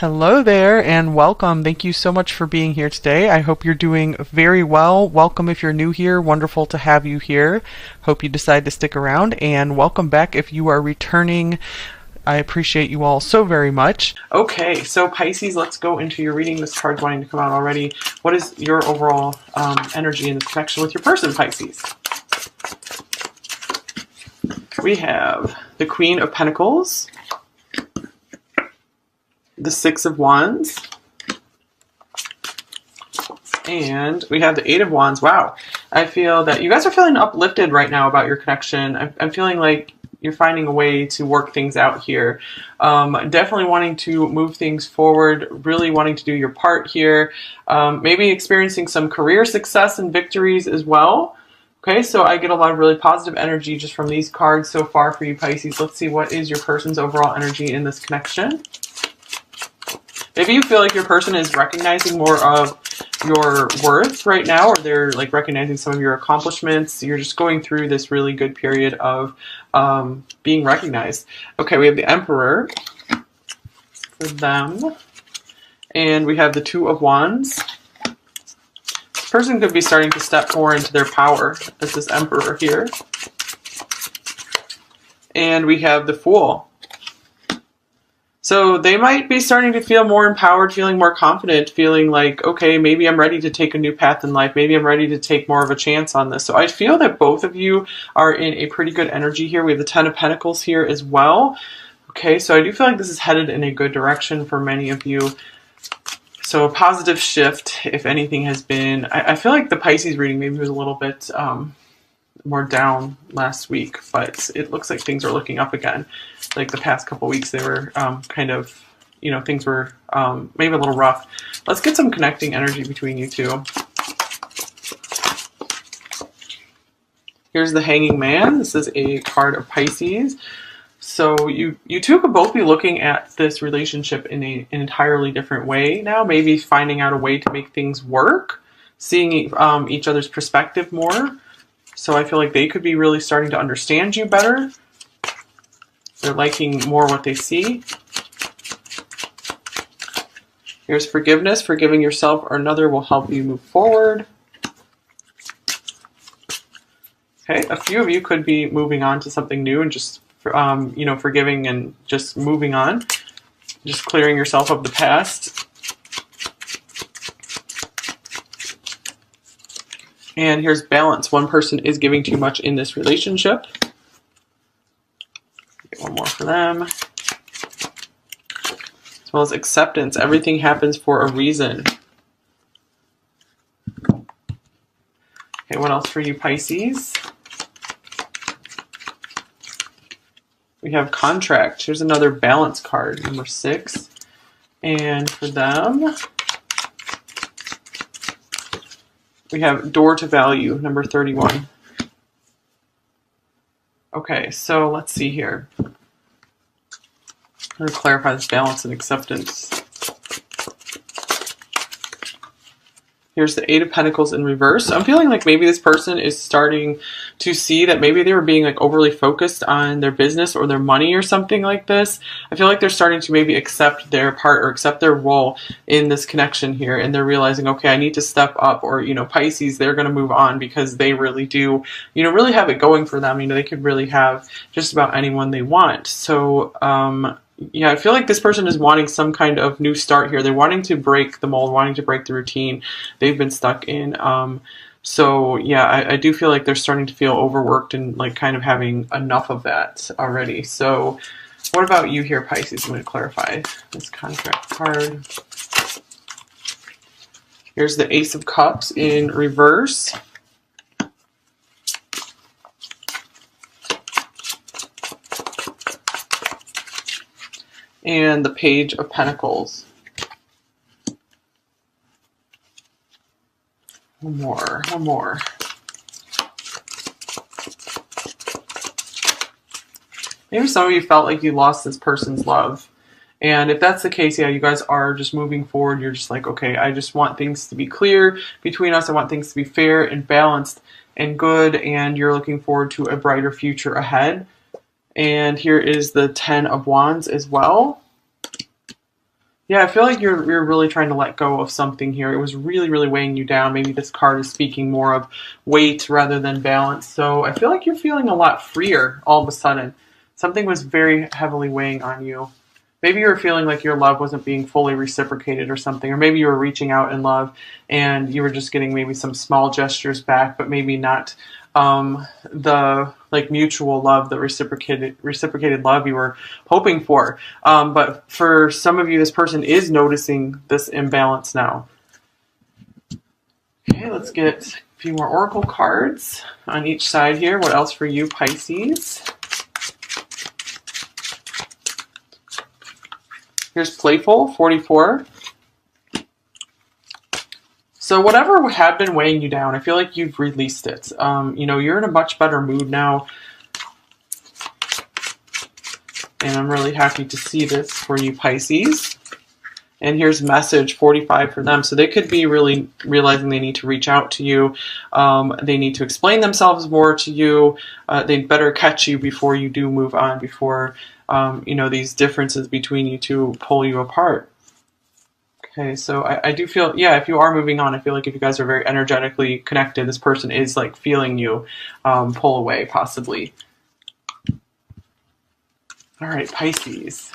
Hello there and welcome. Thank you so much for being here today. I hope you're doing very well. Welcome if you're new here. Wonderful to have you here. Hope you decide to stick around, and welcome back if you are returning. I appreciate you all so very much. Okay, so Pisces, let's go into your reading. This card's wanting to come out already. What is your overall energy in the connection with your person, Pisces? We have the Queen of Pentacles, the Six of Wands, and we have the Eight of Wands. Wow. I feel that you guys are feeling uplifted right now about your connection. I'm feeling like you're finding a way to work things out here. Definitely wanting to move things forward, really wanting to do your part here. Maybe experiencing some career success and victories as well. Okay, so I get a lot of really positive energy just from these cards so far for you, Pisces. Let's see, what is your person's overall energy in this connection? Maybe you feel like your person is recognizing more of your worth right now, or they're like recognizing some of your accomplishments. You're just going through this really good period of being recognized. Okay, we have the Emperor for them, and we have the Two of Wands. This person could be starting to step more into their power as this Emperor here. And we have the Fool. So they might be starting to feel more empowered, feeling more confident, feeling like, okay, maybe I'm ready to take a new path in life. Maybe I'm ready to take more of a chance on this. So I feel that both of you are in a pretty good energy here. We have the Ten of Pentacles here as well. Okay, so I do feel like this is headed in a good direction for many of you. So a positive shift, if anything, has been... I feel like the Pisces reading maybe was a little bit more down last week, but it looks like things are looking up again. Like the past couple weeks, they were kind of, things were maybe a little rough. Let's get some connecting energy between you two. Here's the Hanging Man. This is a card of Pisces. So you two could both be looking at this relationship in an entirely different way now. Maybe finding out a way to make things work, seeing each other's perspective more. So I feel like they could be really starting to understand you better. They're liking more what they see. Here's forgiveness. Forgiving yourself or another will help you move forward. Okay, a few of you could be moving on to something new and just, forgiving and just moving on. Just clearing yourself of the past. And here's balance. One person is giving too much in this relationship. Get one more for them. As well as acceptance. Everything happens for a reason. Okay, what else for you, Pisces? We have contract. Here's another balance card, number 6. And for them, we have door to value, number 31. Okay, so let's see here. I'm going to clarify this balance and acceptance. Here's the Eight of Pentacles in reverse. I'm feeling like maybe this person is starting to see that maybe they were being like overly focused on their business or their money or something like this. I feel like they're starting to maybe accept their part or accept their role in this connection here. And they're realizing, okay, I need to step up. Or, Pisces, they're going to move on because they really do, really have it going for them. They could really have just about anyone they want. So, yeah, I feel like this person is wanting some kind of new start here. They're wanting to break the mold, wanting to break the routine they've been stuck in. So yeah, I do feel like they're starting to feel overworked and like kind of having enough of that already. So what about you here, Pisces? I'm going to clarify this contract card. Here's the Ace of Cups in reverse. And the Page of Pentacles. One more. Maybe some of you felt like you lost this person's love. And if that's the case, yeah, you guys are just moving forward. You're just like, okay, I just want things to be clear between us. I want things to be fair and balanced and good. And you're looking forward to a brighter future ahead. And here is the Ten of Wands as well. Yeah, I feel like you're really trying to let go of something here. It was really, really weighing you down. Maybe this card is speaking more of weight rather than balance. So I feel like you're feeling a lot freer all of a sudden. Something was very heavily weighing on you. Maybe you were feeling like your love wasn't being fully reciprocated or something, or maybe you were reaching out in love and you were just getting maybe some small gestures back, but maybe not the like mutual love, the reciprocated love you were hoping for. But for some of you, this person is noticing this imbalance now. Okay, let's get a few more oracle cards on each side here. What else for you, Pisces? Here's Playful, 44. So whatever had been weighing you down, I feel like you've released it. You're in a much better mood now. And I'm really happy to see this for you, Pisces. And here's message 45 for them. So they could be really realizing they need to reach out to you. They need to explain themselves more to you. They'd better catch you before you do move on, before, these differences between you two pull you apart. Okay, so I do feel, yeah, if you are moving on, I feel like if you guys are very energetically connected, this person is like feeling you pull away, possibly. All right, Pisces.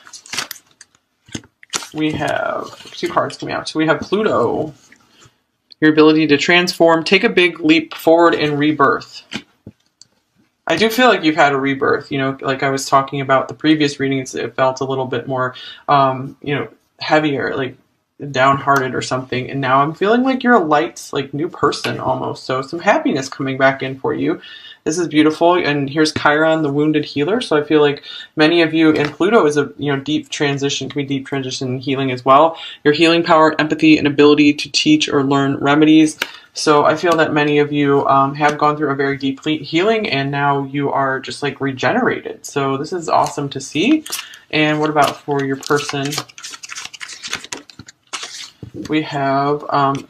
We have two cards coming out. So we have Pluto, your ability to transform, take a big leap forward in rebirth. I do feel like you've had a rebirth, like I was talking about the previous reading, it felt a little bit more, heavier, like downhearted or something. And now I'm feeling like you're a light, like new person almost. So some happiness coming back in for you. This is beautiful. And here's Chiron, the wounded healer. So I feel like many of you, and Pluto is a deep transition, can be deep transition and healing as well. Your healing power, empathy, and ability to teach or learn remedies. So I feel that many of you have gone through a very deep healing and now you are just like regenerated. So this is awesome to see. And what about for your person? We have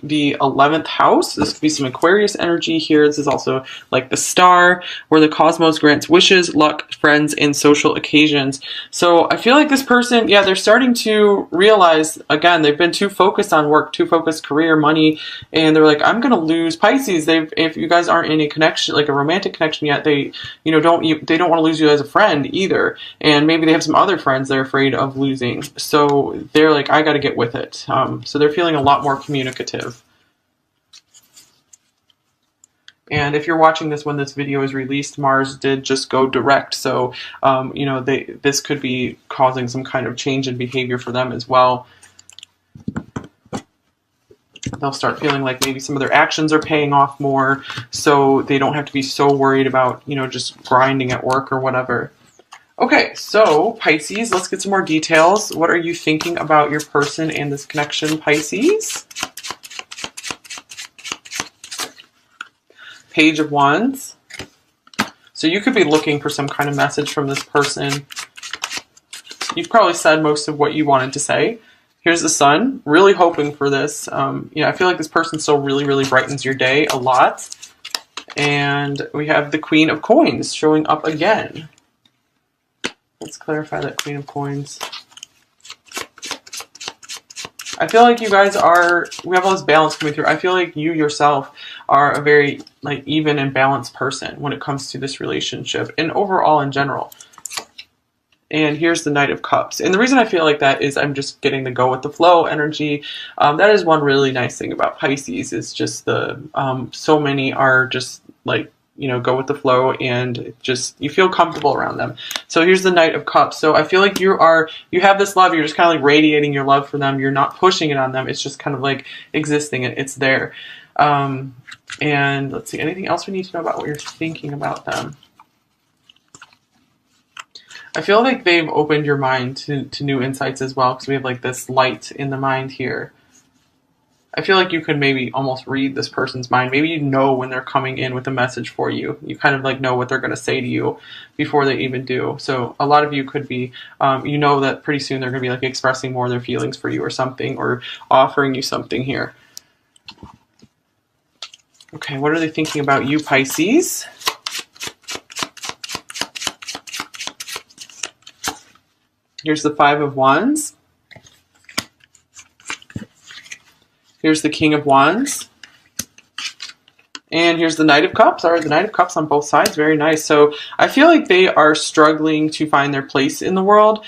the 11th house. This could be some Aquarius energy here. This is also like the star, where the cosmos grants wishes, luck, friends, and social occasions. So I feel like this person, yeah, they're starting to realize, again, they've been too focused on work, too focused career, money, and they're like, I'm going to lose Pisces. If you guys aren't in a connection, like a romantic connection yet, they don't want to lose you as a friend either. And maybe they have some other friends they're afraid of losing. So they're like, I got to get with it. So they're feeling a lot more communicative. And if you're watching this when this video is released, Mars did just go direct. So, this could be causing some kind of change in behavior for them as well. They'll start feeling like maybe some of their actions are paying off more, so they don't have to be so worried about, just grinding at work or whatever. Okay, so Pisces, let's get some more details. What are you thinking about your person and this connection, Pisces? Page of Wands. So you could be looking for some kind of message from this person. You've probably said most of what you wanted to say. Here's the Sun, really hoping for this. I feel like this person still really, really brightens your day a lot. And we have the Queen of Coins showing up again. Let's clarify that Queen of Coins. I feel like you guys we have all this balance coming through. I feel like you yourself are a very even and balanced person when it comes to this relationship and overall in general. And here's the Knight of Cups. And the reason I feel like that is I'm just getting the go with the flow energy. That is one really nice thing about Pisces is just so many are just go with the flow and just you feel comfortable around them. So here's the Knight of Cups. So I feel like you have this love, you're just kind of like radiating your love for them. You're not pushing it on them. It's just kind of like existing. It's there. And let's see, anything else we need to know about what you're thinking about them? I feel like they've opened your mind to new insights as well, because we have like this light in the mind here. I feel like you could maybe almost read this person's mind. Maybe you know when they're coming in with a message for you. You kind of know what they're going to say to you before they even do. So a lot of you could be, that pretty soon they're going to be expressing more of their feelings for you or something, or offering you something here. Okay, what are they thinking about you, Pisces? Here's the Five of Wands. Here's the King of Wands. And here's the Knight of Cups. All right, the Knight of Cups on both sides. Very nice. So I feel like they are struggling to find their place in the world.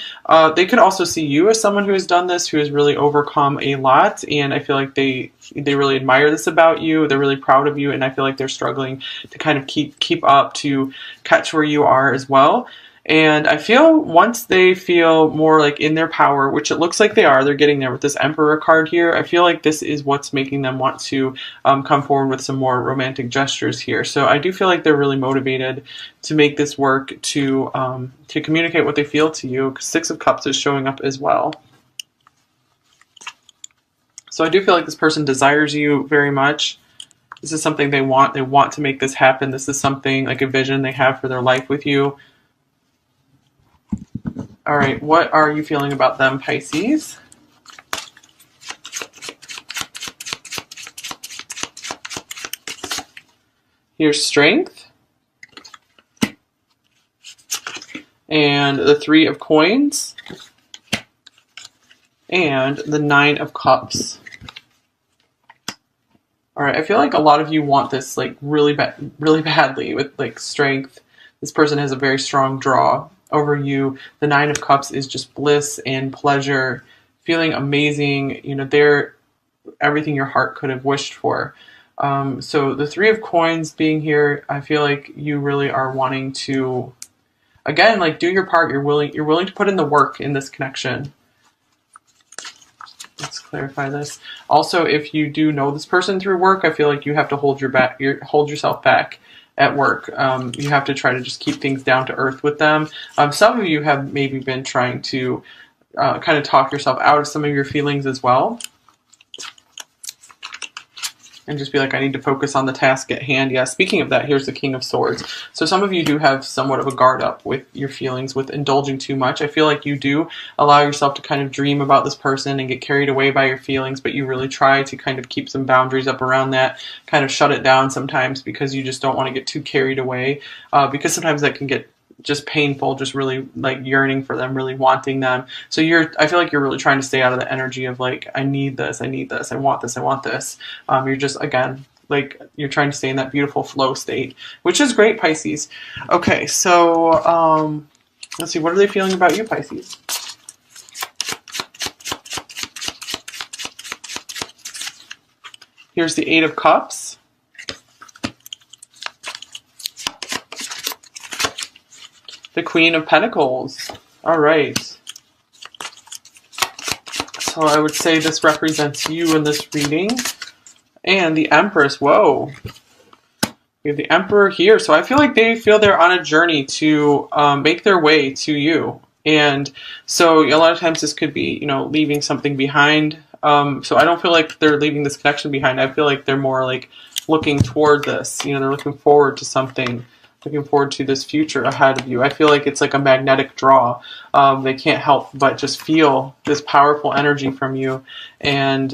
They could also see you as someone who has done this, who has really overcome a lot. And I feel like they really admire this about you. They're really proud of you. And I feel like they're struggling to kind of keep up to catch where you are as well. And I feel once they feel more like in their power, which it looks like they're getting there with this Emperor card here. I feel like this is what's making them want to come forward with some more romantic gestures here. So I do feel like they're really motivated to make this work, to communicate what they feel to you. 'Cause Six of Cups is showing up as well. So I do feel like this person desires you very much. This is something they want. They want to make this happen. This is something like a vision they have for their life with you. All right, what are you feeling about them, Pisces? Here's Strength. And the Three of Coins. And the Nine of Cups. All right, I feel like a lot of you want this like really badly with like Strength. This person has a very strong draw over you. The Nine of Cups is just bliss and pleasure, feeling amazing. You know, they're everything your heart could have wished for. So the Three of Coins being here, I feel like you really are wanting to, again, like do your part. You're willing to put in the work in this connection. Let's clarify this. Also, if you do know this person through work, I feel like you have to hold yourself back at work. You have to try to just keep things down to earth with them. Some of you have maybe been trying to kind of talk yourself out of some of your feelings as well. And just be like, I need to focus on the task at hand. Yeah, speaking of that, here's the King of Swords. So some of you do have somewhat of a guard up with your feelings, with indulging too much. I feel like you do allow yourself to kind of dream about this person and get carried away by your feelings, but you really try to kind of keep some boundaries up around that, kind of shut it down sometimes because you just don't want to get too carried away, because sometimes that can get just painful, just really like yearning for them, really wanting them. So I feel like you're really trying to stay out of the energy of like, I need this, I want this, I want this. You're just, again, like you're trying to stay in that beautiful flow state, which is great, Pisces. Okay, so let's see, what are they feeling about you, Pisces? Here's the Eight of Cups. The Queen of Pentacles. All right. So I would say this represents you in this reading. And the Empress. Whoa. We have the Emperor here. So I feel like they feel they're on a journey to make their way to you. And so a lot of times this could be, you know, leaving something behind. So I don't feel like they're leaving this connection behind. I feel like they're more like looking toward this. You know, they're looking forward to something. Looking forward to this future ahead of you. I feel like it's like a magnetic draw. They can't help but just feel this powerful energy from you. And,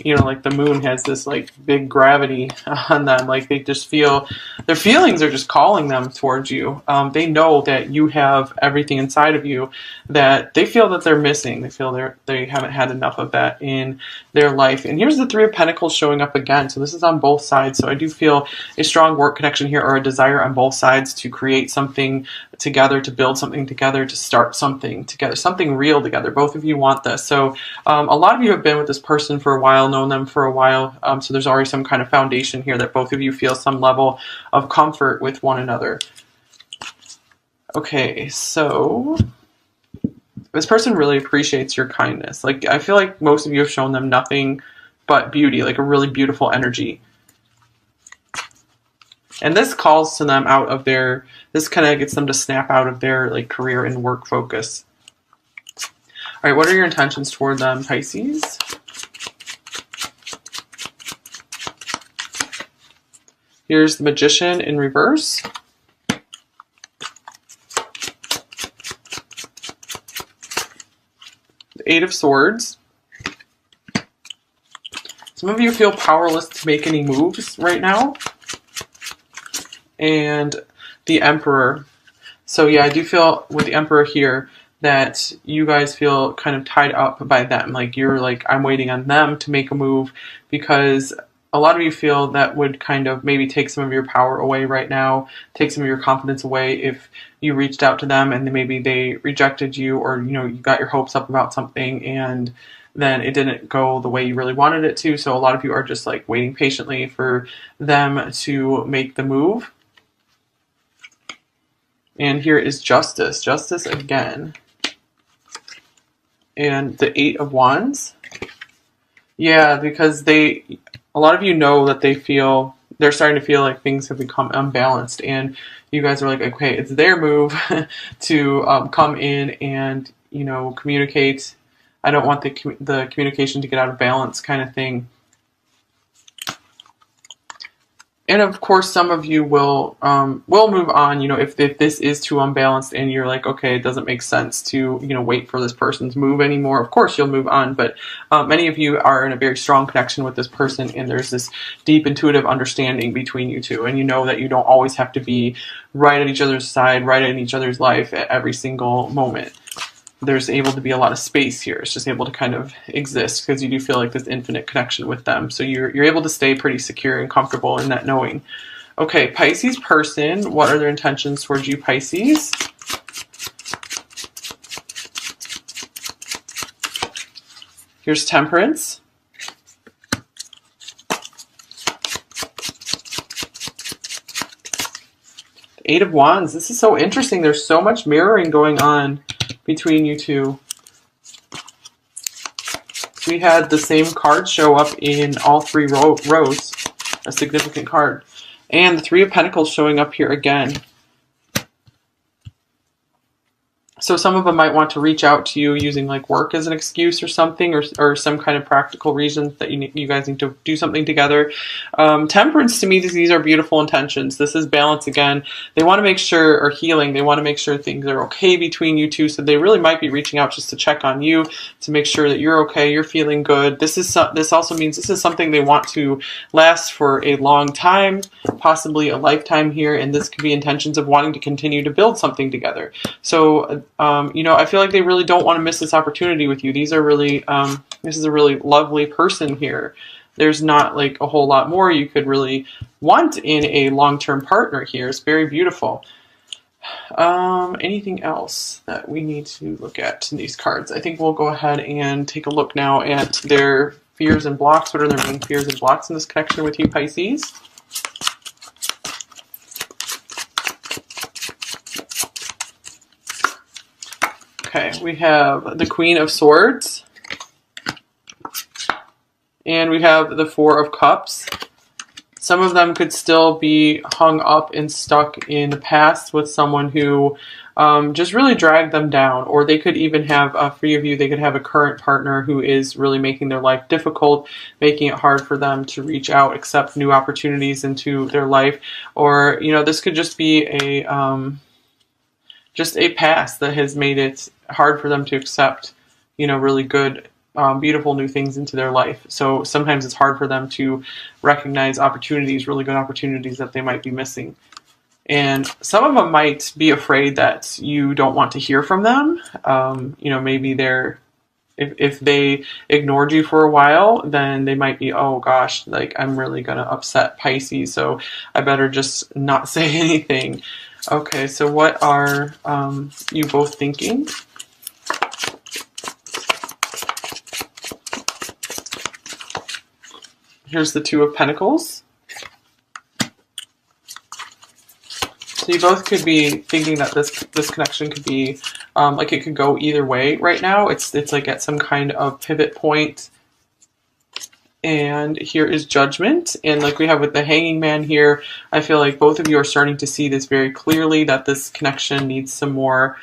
you know, like the moon has this like big gravity on them. Like they just feel, their feelings are just calling them towards you. They know that you have everything inside of you that they feel that they're missing. They feel they haven't had enough of that in their life. And here's the Three of Pentacles showing up again. So this is on both sides. So I do feel a strong work connection here, or a desire on both sides to create something together, to build something together, to start something together, something real together. Both of you want this. So a lot of you have been with this person for a while, known them for a while. So there's already some kind of foundation here that both of you feel some level of comfort with one another. Okay, so this person really appreciates your kindness. Like, I feel like most of you have shown them nothing but beauty, like a really beautiful energy. And this calls to them out of this kind of gets them to snap out of their like career and work focus. All right, what are your intentions toward them, Pisces? Here's the Magician in reverse. The Eight of Swords. Some of you feel powerless to make any moves right now. And the Emperor. So yeah, I do feel with the Emperor here that you guys feel kind of tied up by them. Like you're like, I'm waiting on them to make a move, because a lot of you feel that would kind of maybe take some of your power away right now, take some of your confidence away if you reached out to them and then maybe they rejected you, or you got your hopes up about something and then it didn't go the way you really wanted it to. So a lot of you are just like waiting patiently for them to make the move. And here is Justice. Justice again. And the Eight of Wands. Yeah, because a lot of you know that they're starting to feel like things have become unbalanced, and you guys are like, okay, it's their move to come in and communicate. I don't want the communication to get out of balance, kind of thing. And of course, some of you will move on. If this is too unbalanced and you're like, okay, it doesn't make sense to wait for this person's move anymore. Of course, you'll move on. But many of you are in a very strong connection with this person, and there's this deep intuitive understanding between you two. And you know that you don't always have to be right at each other's side, right in each other's life at every single moment. There's able to be a lot of space here. It's just able to kind of exist because you do feel like this infinite connection with them. So you're able to stay pretty secure and comfortable in that knowing. Okay, Pisces person, what are their intentions towards you, Pisces? Here's Temperance. Eight of Wands. This is so interesting. There's so much mirroring going on between you two. We had the same card show up in all three rows, a significant card. And the Three of Pentacles showing up here again. So some of them might want to reach out to you using like work as an excuse or something, or some kind of practical reason that you guys need to do something together. Temperance, to me, these are beautiful intentions. This is balance again. They want to make sure, or healing, they want to make sure things are okay between you two. So they really might be reaching out just to check on you, to make sure that you're okay, you're feeling good. This also means this is something they want to last for a long time, possibly a lifetime here. And this could be intentions of wanting to continue to build something together. So I feel like they really don't want to miss this opportunity with you. These are really, this is a really lovely person here. There's not like a whole lot more you could really want in a long-term partner here. It's very beautiful. Anything else that we need to look at in these cards? I think we'll go ahead and take a look now at their fears and blocks. What are their main fears and blocks in this connection with you, Pisces? Okay, we have the Queen of Swords. And we have the Four of Cups. Some of them could still be hung up and stuck in the past with someone who just really dragged them down. Or they could even have, for you, they could have a current partner who is really making their life difficult, making it hard for them to reach out, accept new opportunities into their life. Or, this could just be just a past that has made it hard for them to accept, really good, beautiful new things into their life. So sometimes it's hard for them to recognize opportunities, really good opportunities that they might be missing. And some of them might be afraid that you don't want to hear from them. Maybe if they ignored you for a while, then they might be, oh gosh, like I'm really going to upset Pisces, so I better just not say anything. Okay, so what are you both thinking? Here's the Two of Pentacles. So you both could be thinking that this connection could be like it could go either way right now. It's like at some kind of pivot point. And here is Judgment. And like we have with the Hanging Man here, I feel like both of you are starting to see this very clearly, that this connection needs some more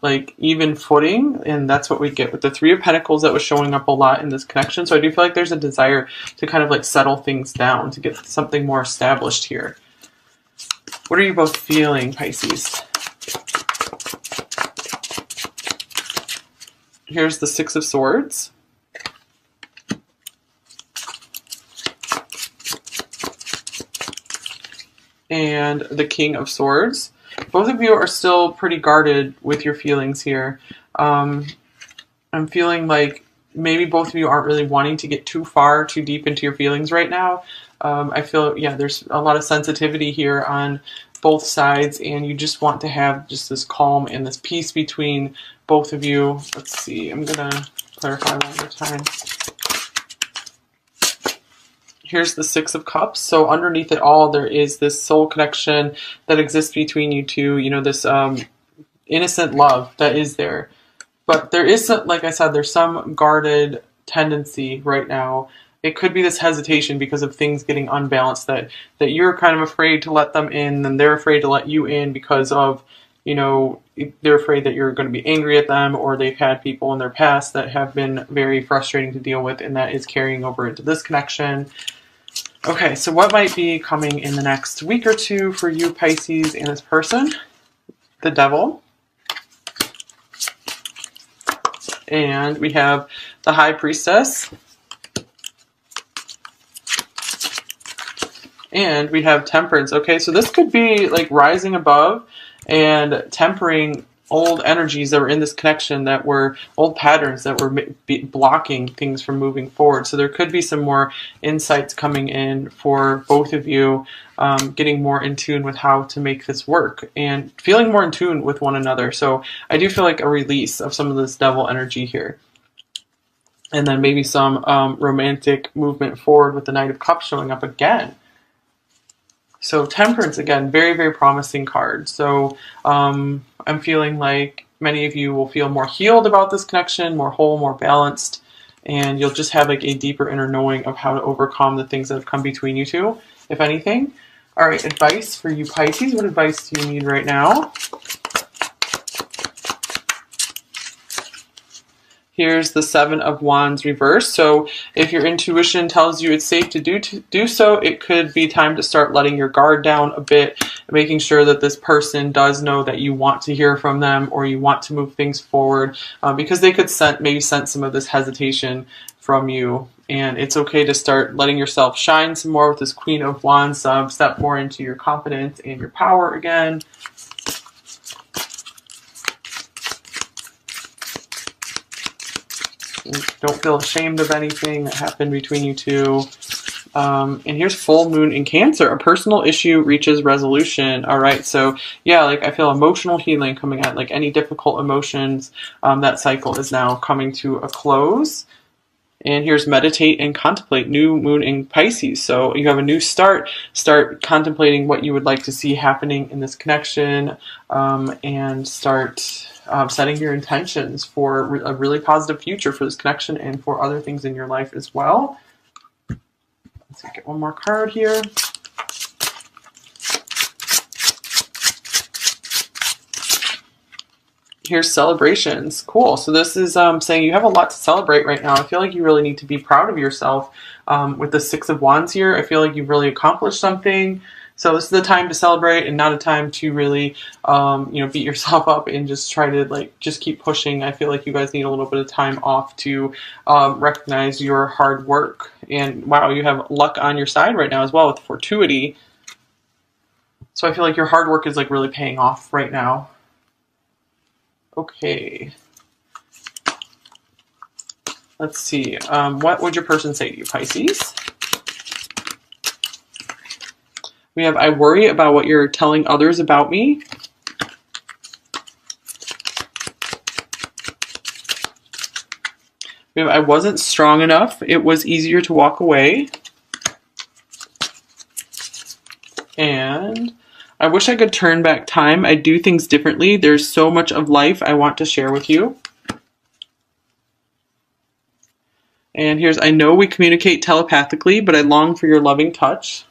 like even footing. And that's what we get with the Three of Pentacles that was showing up a lot in this connection. So I do feel like there's a desire to kind of like settle things down, to get something more established here. What are you both feeling, Pisces? Here's the Six of Swords. And the King of Swords. both of you are still pretty guarded with your feelings here. I'm feeling like maybe both of you aren't really wanting to get too far, too deep into your feelings right now. I feel, yeah, there's a lot of sensitivity here on both sides, and you just want to have just this calm and this peace between both of you. Let's see, I'm going to clarify one more time. Here's the Six of Cups. So underneath it all, there is this soul connection that exists between you two, you know, this innocent love that is there. But there is, like I said, there's some guarded tendency right now. It could be this hesitation because of things getting unbalanced, that you're kind of afraid to let them in, and they're afraid to let you in because of, you know, they're afraid that you're going to be angry at them, or they've had people in their past that have been very frustrating to deal with, and that is carrying over into this connection. Okay, so what might be coming in the next week or two for you, Pisces, and this person? The Devil. And we have the High Priestess. And we have Temperance. Okay, so this could be like rising above and tempering old energies that were in this connection, that were old patterns that were blocking things from moving forward. So there could be some more insights coming in for both of you, getting more in tune with how to make this work and feeling more in tune with one another. So I do feel like a release of some of this devil energy here. And then maybe some romantic movement forward with the Knight of Cups showing up again. So Temperance, again, very, very promising card. So I'm feeling like many of you will feel more healed about this connection, more whole, more balanced, and you'll just have like a deeper inner knowing of how to overcome the things that have come between you two, if anything. All right, advice for you, Pisces. What advice do you need right now? Here's the Seven of Wands reverse. So if your intuition tells you it's safe to do so, it could be time to start letting your guard down a bit, making sure that this person does know that you want to hear from them, or you want to move things forward, because they could maybe sense some of this hesitation from you. And it's okay to start letting yourself shine some more with this Queen of Wands, step more into your confidence and your power again. Don't feel ashamed of anything that happened between you two. And here's full moon in Cancer. A personal issue reaches resolution. All right, so yeah, like I feel emotional healing coming out. Like any difficult emotions, that cycle is now coming to a close. And here's meditate and contemplate. New moon in Pisces. So you have a new start. Start contemplating what you would like to see happening in this connection, and start setting your intentions for a really positive future for this connection and for other things in your life as well. Let's get one more card here. Here's celebrations. Cool. So this is saying you have a lot to celebrate right now. I feel like you really need to be proud of yourself. With the Six of Wands here, I feel like you've really accomplished something. So this is the time to celebrate, and not a time to really, beat yourself up and just try to just keep pushing. I feel like you guys need a little bit of time off to recognize your hard work. And wow, you have luck on your side right now as well with fortuity. So I feel like your hard work is like really paying off right now. Okay. Let's see. What would your person say to you, Pisces? We have, I worry about what you're telling others about me. We have, I wasn't strong enough. It was easier to walk away. And I wish I could turn back time. I do things differently. There's so much of life I want to share with you. And here's, I know we communicate telepathically, but I long for your loving touch.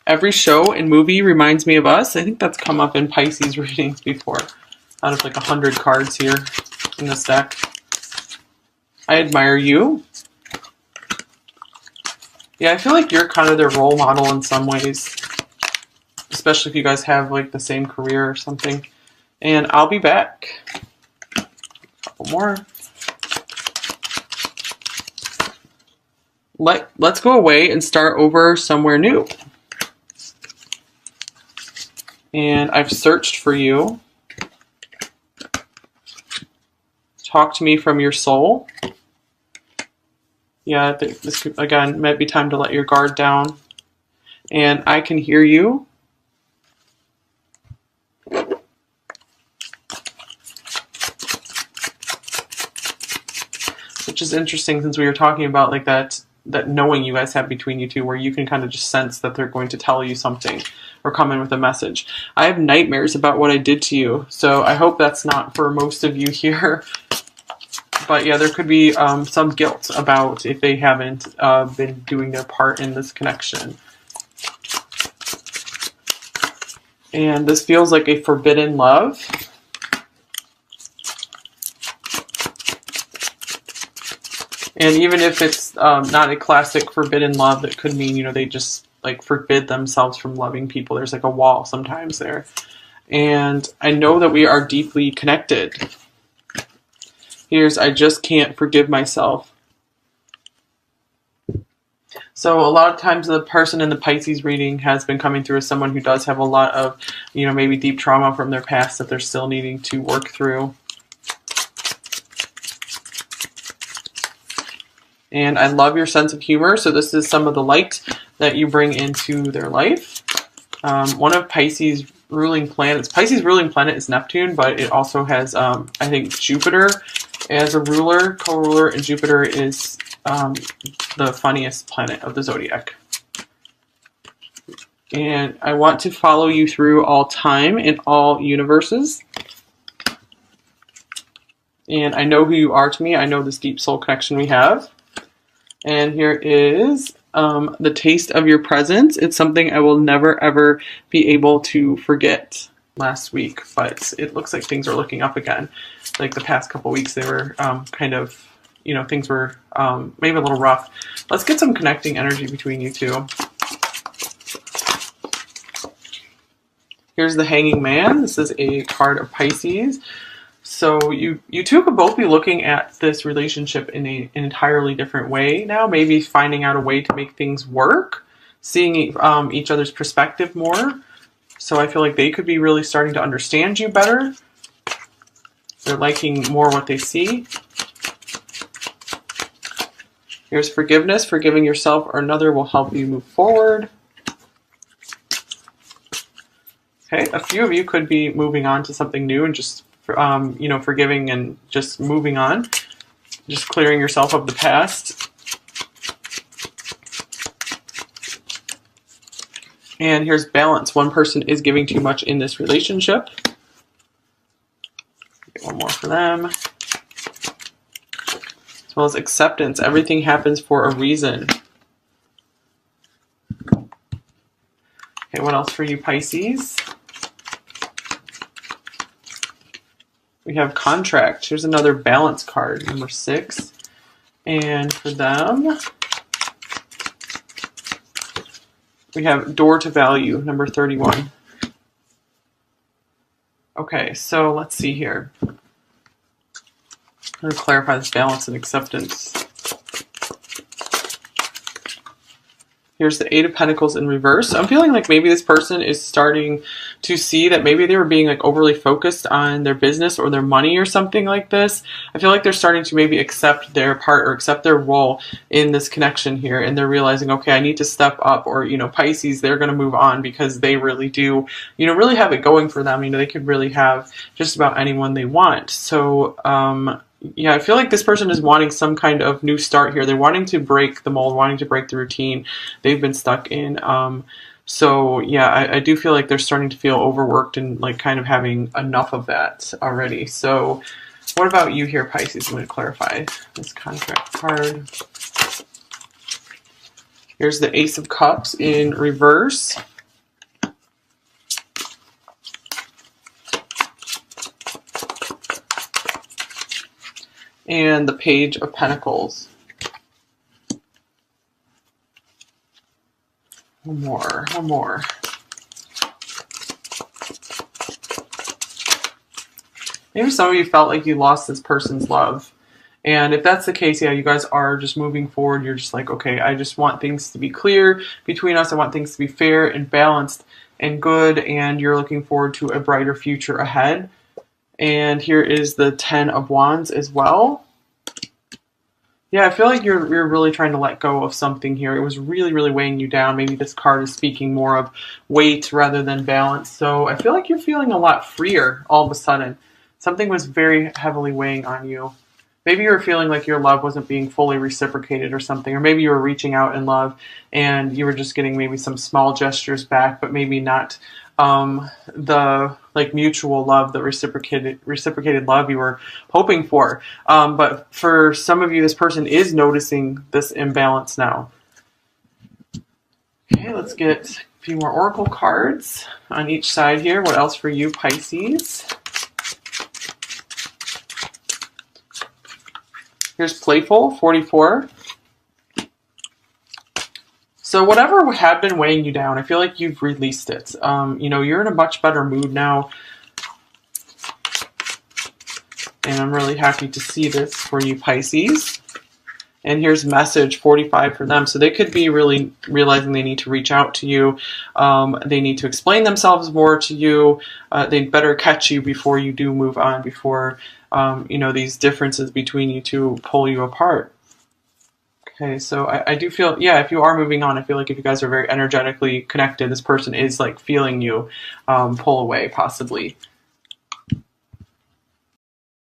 Every show and movie reminds me of us. I think that's come up in Pisces readings before, out of like 100 cards here in this deck. I admire you. Yeah, I feel like you're kind of their role model in some ways, especially if you guys have like the same career or something. And I'll be back. A couple more. let's go away and start over somewhere new. And I've searched for you. Talk to me from your soul. Yeah, I think this could, again, might be time to let your guard down. And I can hear you. Which is interesting, since we were talking about like that knowing you guys have between you two, where you can kind of just sense that they're going to tell you something or come in with a message. I have nightmares about what I did to you, so I hope that's not for most of you here. But yeah, there could be some guilt about if they haven't been doing their part in this connection. And this feels like a forbidden love. And even if it's not a classic forbidden love, that could mean, you know, they just like forbid themselves from loving people. There's like a wall sometimes there. And I know that we are deeply connected. Here's, I just can't forgive myself. So a lot of times the person in the Pisces reading has been coming through as someone who does have a lot of, you know, maybe deep trauma from their past that they're still needing to work through. And I love your sense of humor. So this is some of the light that you bring into their life. One of Pisces' ruling planets. Pisces' ruling planet is Neptune, but it also has, I think, Jupiter as a ruler, co-ruler, and Jupiter is the funniest planet of the zodiac. And I want to follow you through all time and all universes. And I know who you are to me. I know this deep soul connection we have. And here is the taste of your presence. It's something I will never, ever be able to forget. Last week, but it looks like things are looking up again. Like the past couple weeks, they were kind of, you know, things were maybe a little rough. Let's get some connecting energy between you two. Here's the Hanging Man. This is a card of Pisces. So you two could both be looking at this relationship in an entirely different way now. Maybe finding out a way to make things work, seeing each other's perspective more. So I feel like they could be really starting to understand you better. They're liking more what they see. Here's forgiveness. Forgiving yourself or another will help you move forward. Okay, a few of you could be moving on to something new and just, you know, forgiving and just moving on. Just clearing yourself of the past. And here's balance. One person is giving too much in this relationship. Get one more for them. As well as acceptance. Everything happens for a reason. Okay, what else for you, Pisces? We have contract. Here's another balance card, number 6. And for them, we have door to value, number 31. Okay, so let's see here. I'm going to clarify this balance and acceptance. Here's the 8 of Pentacles in reverse. I'm feeling like maybe this person is starting to see that maybe they were being like overly focused on their business or their money or something like this. I feel like they're starting to maybe accept their part or accept their role in this connection here. And they're realizing, okay, I need to step up. Or, you know, Pisces, they're going to move on because they really do, you know, really have it going for them. You know, they could really have just about anyone they want. So, yeah, I feel like this person is wanting some kind of new start here. They're wanting to break the mold, wanting to break the routine they've been stuck in. So yeah, I do feel like they're starting to feel overworked and like kind of having enough of that already. So what about you here, Pisces? I'm going to clarify this contract card. Here's the Ace of Cups in reverse. And the Page of Pentacles. One more. Maybe some of you felt like you lost this person's love. And if that's the case, yeah, you guys are just moving forward. You're just like, okay, I just want things to be clear between us. I want things to be fair and balanced and good. And you're looking forward to a brighter future ahead. And here is the 10 of Wands as well. Yeah, I feel like you're really trying to let go of something here. It was really, really weighing you down. Maybe this card is speaking more of weight rather than balance. So I feel like you're feeling a lot freer all of a sudden. Something was very heavily weighing on you. Maybe you were feeling like your love wasn't being fully reciprocated or something. Or maybe you were reaching out in love and you were just getting maybe some small gestures back, but maybe not the like mutual love, the reciprocated love you were hoping for. But for some of you, this person is noticing this imbalance now. Okay, let's get a few more oracle cards on each side here. What else for you, Pisces? Here's Playful, 44. So whatever had been weighing you down, I feel like you've released it. You're in a much better mood now. And I'm really happy to see this for you, Pisces. And here's message 45 for them. So they could be really realizing they need to reach out to you. They need to explain themselves more to you. They'd better catch you before you do move on, before, these differences between you two pull you apart. Okay, so I do feel, yeah, if you are moving on, I feel like if you guys are very energetically connected, this person is like feeling you pull away, possibly.